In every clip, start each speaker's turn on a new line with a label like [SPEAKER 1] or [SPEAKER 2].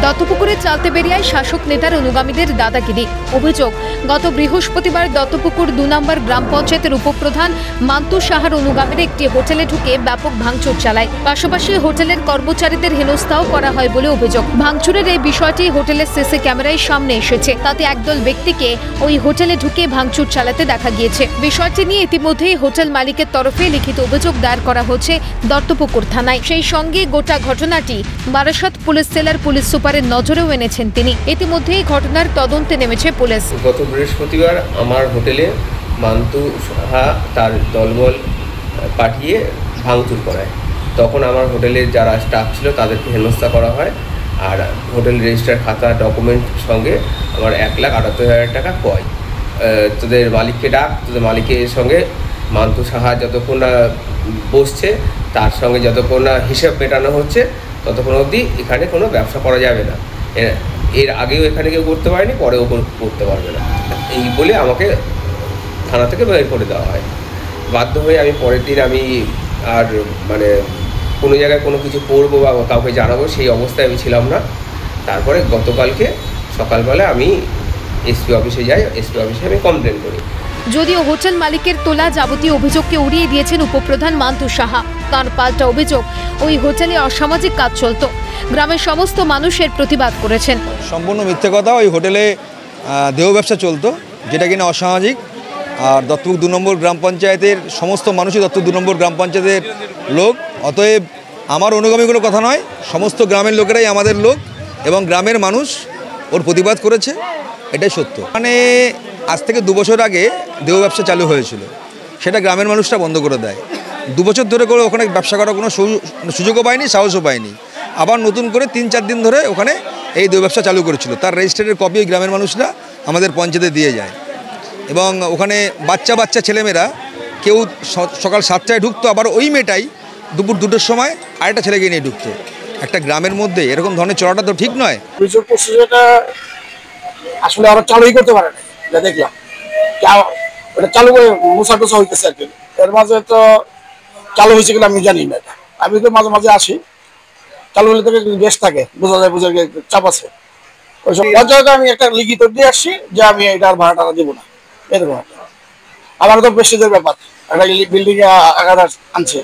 [SPEAKER 1] দত্তপুকুরের চালতেবেরিয়ায় শাসক নেতার অনুগামীদের দাদাগিরি। অভিযোগ, গত বৃহস্পতিবার দত্তপুকুর ২ নম্বর গ্রাম পঞ্চায়েতের উপপ্রধান মান্তু সাহার অনুগামীরা একটি হোটেলে ঢুকে ব্যাপক ভাঙচুর চালায়। পাশাপাশি হোটেলের কর্মচারীদের হেনস্থাও করা হয় বলে অভিযোগ। ভাঙচুরের এই বিষয়টি হোটেলের সিসি ক্যামেরায় সামনে এসেছে। তাতে একদল ব্যক্তিকে ওই হোটেলে ঢুকে ভাঙচুর চালাতে দেখা গিয়েছে। বিষয়টি নিয়ে ইতিমধ্যেই হোটেল মালিকের তরফে লিখিত অভিযোগ দায়ের করা হচ্ছে দত্তপুকুর থানায়। সেই সঙ্গে গোটা ঘটনাটি বারাসত পুলিশ জেলার পুলিশ সুপারের নজরেও এনেছেন তিনি। ইতিমধ্যেই ঘটনার তদন্তে নেমেছে পুলিশ।
[SPEAKER 2] গত বৃহস্পতিবার আমার হোটেলে মান্তু সাহা তার দলবল পাঠিয়ে ভাঙচুর করায়। তখন আমার হোটেলের যারা স্টাফ ছিল তাদেরকে হেনস্থা করা হয়। আর হোটেল রেজিস্টার খাতা ডকুমেন্ট সঙ্গে আমার 1,78,000 টাকা কয়। তোদের মালিককে ডাক, তোদের মালিকের সঙ্গে মান্তু সাহা যতক্ষণ না বসছে, তার সঙ্গে যতক্ষণ না হিসেব মেটানো হচ্ছে, ততক্ষণ অবধি এখানে কোনো ব্যবসা করা যাবে না। এর আগেও এখানে কেউ করতে পারেনি, পরেও করতে পারবে না, এই বলে আমাকে থানা থেকে বের করে দেওয়া হয়। বাধ্য হয়ে আমি পরের দিন আমি আর কোনো জায়গায় কোনো কিছু করবো বা কাউকে জানাবো সেই অবস্থায় আমি ছিলাম না। তারপরে গতকালকে সকালবেলা আমি এসপি অফিসে যাই। এসপি অফিসে আমি কমপ্লেন করি।
[SPEAKER 1] যদিও হোটেল মালিকের তোলা যাবতীয় অভিযোগকে উড়িয়ে দিয়েছেন উপপ্রধান মান্তু সাহা। তার পাল্টা অভিযোগ, ওই হোটেলে অসামাজিক কাজ চলত। গ্রামের সমস্ত মানুষের প্রতিবাদ করেছেন।
[SPEAKER 3] সম্পূর্ণ মিথ্যে কথা। ওই হোটেলে দেহ ব্যবসা চলতো, যেটা কিনা অসামাজিক। আর দত্তপুকুর 2 নম্বর গ্রাম পঞ্চায়েতের সমস্ত মানুষই দত্তপুকুর 2 নম্বর গ্রাম পঞ্চায়েতের লোক। অতএব আমার অনুগামী কোনো কথা নয়, সমস্ত গ্রামের লোকেরাই আমাদের লোক এবং গ্রামের মানুষ ওর প্রতিবাদ করেছে, এটাই সত্য। আজ থেকে 2 বছর আগে দেহ ব্যবসা চালু হয়েছিল, সেটা গ্রামের মানুষরা বন্ধ করে দেয়। 2 বছর ধরে করে ওখানে ব্যবসা করার কোনো সুযোগও পায়নি, সাহসও পায়নি। আবার নতুন করে 3-4 দিন ধরে ওখানে এই দেহ ব্যবসা চালু করেছিল। তার রেজিস্টারের কপি গ্রামের মানুষরা আমাদের পঞ্চায়েতে দিয়ে যায়। এবং ওখানে বাচ্চা ছেলেমেয়েরা কেউ সকাল 7টায় ঢুকতো, আবার ওই মেয়েটাই দুপুর 2টোর সময় আরেকটা ছেলেকে নিয়ে ঢুকতো। একটা গ্রামের মধ্যে এরকম ধরনের চলাটা তো ঠিক নয়।
[SPEAKER 4] আসলে আরো চালুই করতে পারে না, দেখলাম ওটা চালু করে মোছা হইতেছে আর কি। এর মাঝে তো চালু হয়েছে কিনা আমি জানি না। আমি তো মাঝে মাঝে আসি, চালু হলে থেকে বেশ থাকে, বোঝা যায় চাপ আছে। ওই সব পঞ্চায়েতে আমি একটা লিখিত দিয়ে আসছি যে আমি এটার ভাড়াটা দেবো না, এরকম। আমার তো প্রেস্টিজের ব্যাপার, একটা বিল্ডিং এ আঘাত আনছে।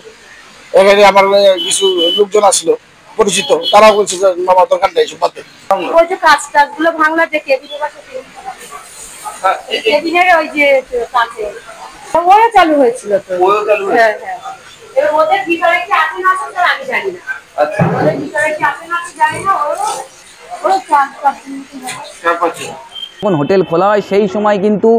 [SPEAKER 4] এখানে আমার কিছু লোকজন আসলো পরিচিত, তারাও বলছে যে মামা দরকার নেই, সব বাদে।
[SPEAKER 5] ওই যে কাজটাগুলো ভাঙলা যে কেবিনের পাশে, কেবিনের ওই যে কাছে ওরা চালু হয়েছিল তো। হ্যাঁ হ্যাঁ, এবার ওদের ভিতরে কি আছে না আছে আমি জানি না। আচ্ছা, ওদের ভিতরে কি আছে না আছে জানি না। ওরা
[SPEAKER 6] যখন হোটেল খোলা হয় সেই সময় কিন্তু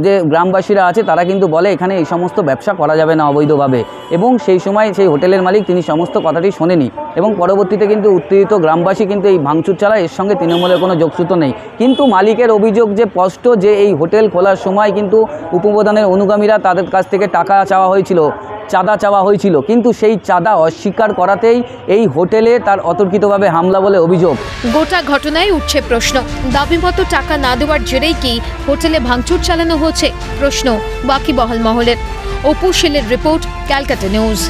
[SPEAKER 6] যে গ্রামবাসীরা আছে তারা কিন্তু বলে এখানে এই সমস্ত ব্যবসা করা যাবে না অবৈধভাবে, এবং সেই সময় সেই হোটেলের মালিক তিনি সমস্ত কথাটি শোনেনি এবং পরবর্তীতে কিন্তু উত্তেজিত গ্রামবাসী কিন্তু এই ভাঙচুর চালায়। এর সঙ্গে তৃণমূলের কোনো যোগসূত্র নেই। কিন্তু মালিকের অভিযোগ যে স্পষ্ট যে এই হোটেল খোলার সময় কিন্তু উপপ্রধানের অনুগামীরা তাদের কাছ থেকে টাকা চাওয়া হয়েছিল, চাঁদা চাওয়া হয়েছিল, কিন্তু সেই চাঁদা অস্বীকার করাতেই এই হোটেলে তার অতর্কিতভাবে হামলা বলে অভিযোগ।
[SPEAKER 1] গোটা ঘটনায় উঠছে প্রশ্ন, দাবি মতো টাকা না দেওয়ার জেরেই কি হোটেলে ভাঙচুর চালানো হচ্ছে? প্রশ্ন বাকি বহাল মহলের। অপু শীলের রিপোর্ট, ক্যালকাটা নিউজ।